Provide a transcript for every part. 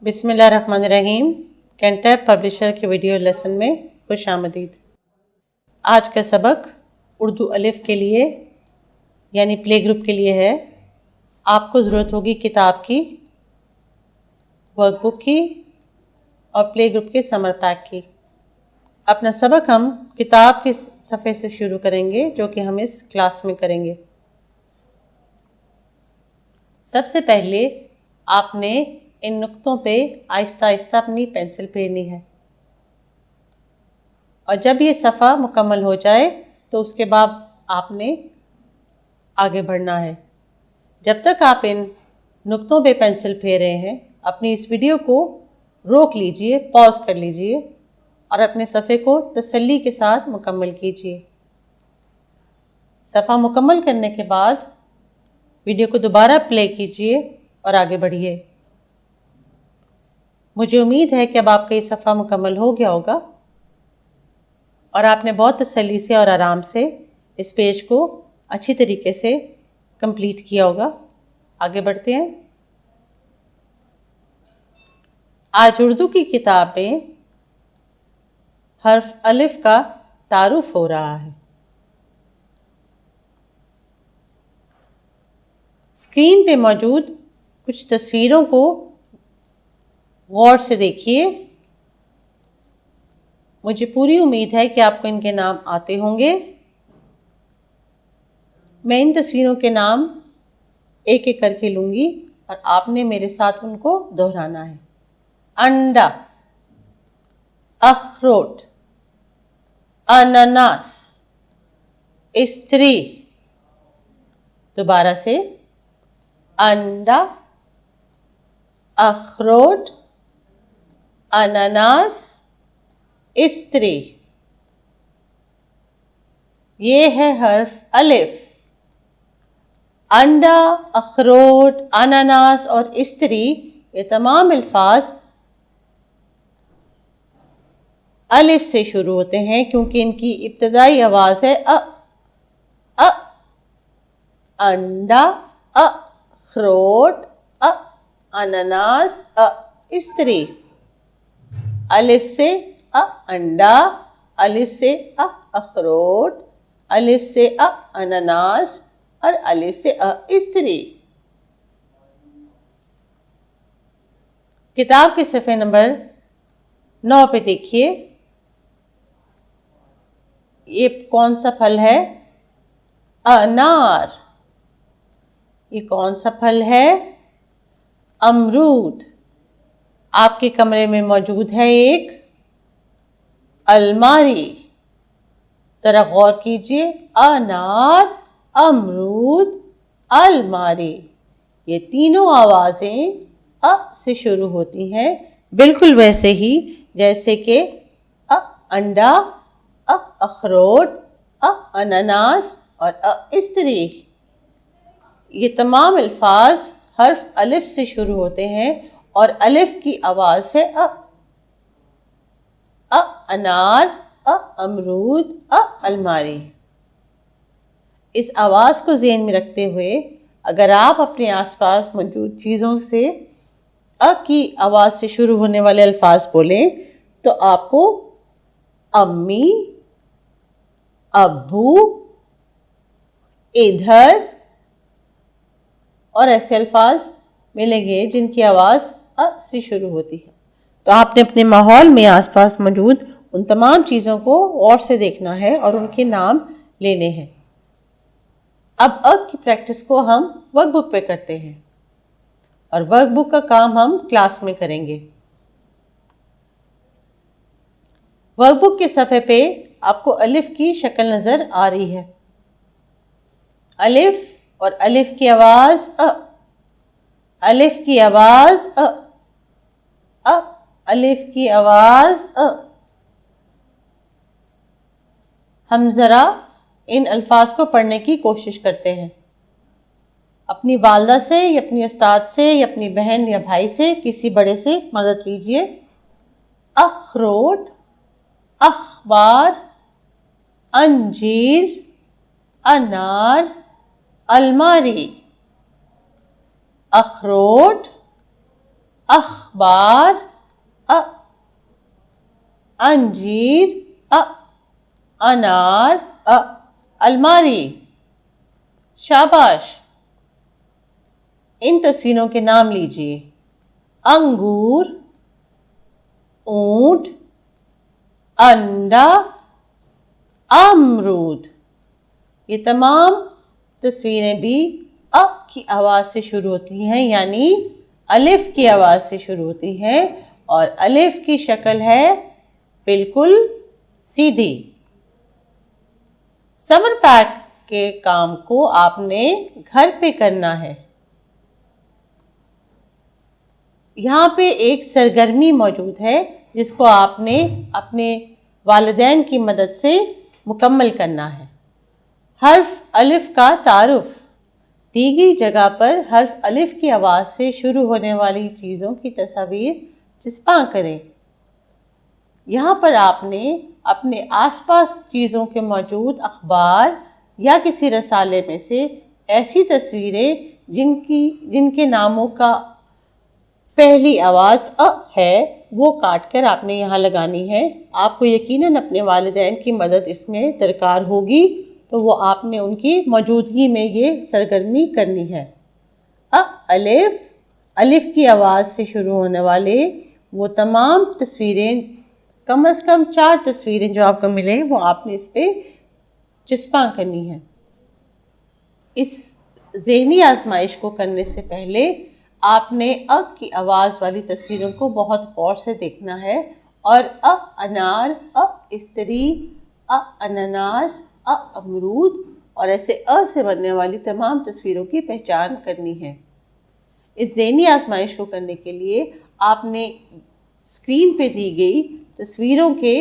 बिस्मिल्लाहिर्रहमानिर्रहीम। कैंटैब पब्लिशर के video lesson में खुश आमदीद। आज का सबक उर्दू अलिफ के लिए यानी प्ले ग्रुप के लिए है। आपको ज़रूरत होगी किताब की, वर्कबुक की और प्ले ग्रुप के समर पैक की। अपना सबक हम किताब के सफ़े से शुरू करेंगे जो कि हम इस क्लास में करेंगे। सबसे पहले आपने इन नुक्तों पे आहिस्ता आहिस्ता अपनी पेंसिल फेरनी है और जब ये सफ़ा मुकम्मल हो जाए तो उसके बाद आपने आगे बढ़ना है। जब तक आप इन नुक्तों पे पेंसिल फेर रहे हैं, अपनी इस वीडियो को रोक लीजिए, पॉज कर लीजिए और अपने सफ़े को तसल्ली के साथ मुकम्मल कीजिए। सफ़ा मुकम्मल करने के बाद वीडियो को दोबारा प्ले कीजिए और आगे बढ़िए। मुझे उम्मीद है कि अब आपका ये सफ़ा मुकम्मल हो गया होगा और आपने बहुत तसल्ली से और आराम से इस पेज को अच्छी तरीके से कंप्लीट किया होगा। आगे बढ़ते हैं। आज उर्दू की किताब में हर्फ अलिफ का तारुफ हो रहा है। स्क्रीन पे मौजूद कुछ तस्वीरों को गौर से देखिए। मुझे पूरी उम्मीद है कि आपको इनके नाम आते होंगे। मैं इन तस्वीरों के नाम एक एक करके लूंगी और आपने मेरे साथ उनको दोहराना है। अंडा, अखरोट, अनानास, स्त्री। दोबारा से, अंडा, अखरोट, अनानास, स्त्री। ये है हर्फ अलिफ। अंडा, अखरोट, अनानास और स्त्री, ये तमाम अल्फाज अलिफ से शुरू होते हैं क्योंकि इनकी इब्तदाई आवाज है अ। अंडा, अखरोट, अनानास, स्त्री। अलिफ से अंडा, अलिफ से अखरोट, अलिफ से अनानास और अलिफ से स्त्री। किताब के सफ़े नंबर 9 पे देखिए। ये कौन सा फल है? अनार। ये कौन सा फल है? अमरूद। आपके कमरे में मौजूद है एक अलमारी। जरा गौर कीजिए, अनार, अमरूद, अलमारी। ये तीनों आवाजें अ से शुरू होती हैं, बिल्कुल वैसे ही जैसे कि अंडा, अखरोट, अनानास और स्त्री। ये तमाम अल्फाज हर्फ अलिफ से शुरू होते हैं और अलिफ की आवाज है अ। अनार, अमरूद, अलमारी। इस आवाज को ज़हन में रखते हुए अगर आप अपने आसपास मौजूद चीज़ों से अ की आवाज से शुरू होने वाले अल्फाज बोलें तो आपको अम्मी, अब्बू, इधर और ऐसे अल्फाज मिलेंगे जिनकी आवाज अ से शुरू होती है। तो आपने अपने माहौल में आसपास मौजूद उन तमाम चीज़ों को गौर से देखना है और उनके नाम लेने हैं। अब अ की प्रैक्टिस को हम वर्कबुक पे करते हैं और वर्कबुक का काम हम क्लास में करेंगे। वर्कबुक के सफ़े पे आपको अलिफ की शक्ल नज़र आ रही है। अलिफ और अलिफ की आवाज़ अ। अलिफ की आवाज़ अ। अलिफ की आवाज़ अ। हम ज़रा इन अल्फाज को पढ़ने की कोशिश करते हैं। अपनी वालदा से या अपनी उस्ताद से या अपनी बहन या भाई से, किसी बड़े से मदद लीजिए। अखरोट, अखबार, अंजीर, अनार, अलमारी। अखरोट, अखबार, अ, अंजीर, अनार, अलमारी। शाबाश। इन तस्वीरों के नाम लीजिए। अंगूर, ऊंट, अंडा, अमरूद। ये तमाम तस्वीरें भी अ की आवाज से शुरू होती हैं, यानी अलिफ की आवाज से शुरू होती हैं, और अलिफ की शक्ल है बिल्कुल सीधी। समर पैक के काम को आपने घर पे करना है। यहाँ पे एक सरगर्मी मौजूद है जिसको आपने अपने वालिदैन की मदद से मुकम्मल करना है। हर्फ अलिफ का तारुफ। दी गई जगह पर हर्फ अलिफ की आवाज़ से शुरू होने वाली चीज़ों की तस्वीर चिस्पा करें। यहाँ पर आपने अपने आसपास चीज़ों के मौजूद अखबार या किसी रसाले में से ऐसी तस्वीरें जिनके नामों का पहली आवाज़ अ है वो काट कर आपने यहाँ लगानी है। आपको यकीनन अपने वालिदैन की मदद इसमें दरकार होगी, तो वो आपने उनकी मौजूदगी में ये सरगर्मी करनी है। अलिफ, अलिफ की आवाज़ से शुरू होने वाले वो तमाम तस्वीरें, कम से कम 4 तस्वीरें जो आपको मिले वो आपने इस पर चिस्पा करनी है। इस ज़हनी आजमाइश को करने से पहले आपने अ की आवाज़ वाली तस्वीरों को बहुत गौर से देखना है और अनार, इस्तरी, अनानास, अमरूद और ऐसे से बनने वाली तमाम तस्वीरों की पहचान करनी है। इस ज़हनी आजमाइश को करने के लिए आपने स्क्रीन पे दी गई तस्वीरों के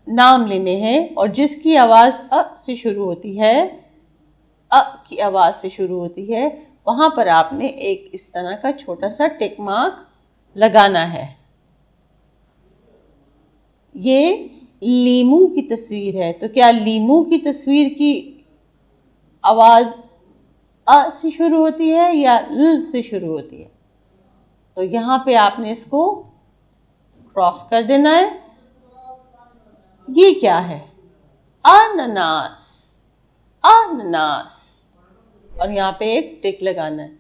नाम लेने हैं और जिसकी आवाज़ अ से शुरू होती है, अ की आवाज़ से शुरू होती है, वहाँ पर आपने एक इस तरह का छोटा सा टिक मार्क लगाना है। ये लीमू की तस्वीर है, तो क्या लीमू की तस्वीर की आवाज़ अ से शुरू होती है या ल से शुरू होती है? तो यहाँ पे आपने इसको क्रॉस कर देना है। ये क्या है? अनानास, अनानास, और यहाँ पे एक टिक लगाना है।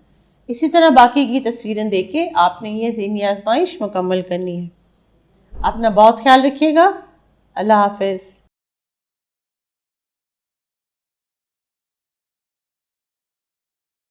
इसी तरह बाकी की तस्वीरें देख के आपने ये ज़हनी आजमाइश मुकम्मल करनी है। अपना बहुत ख्याल रखिएगा। अल्लाह हाफिज़।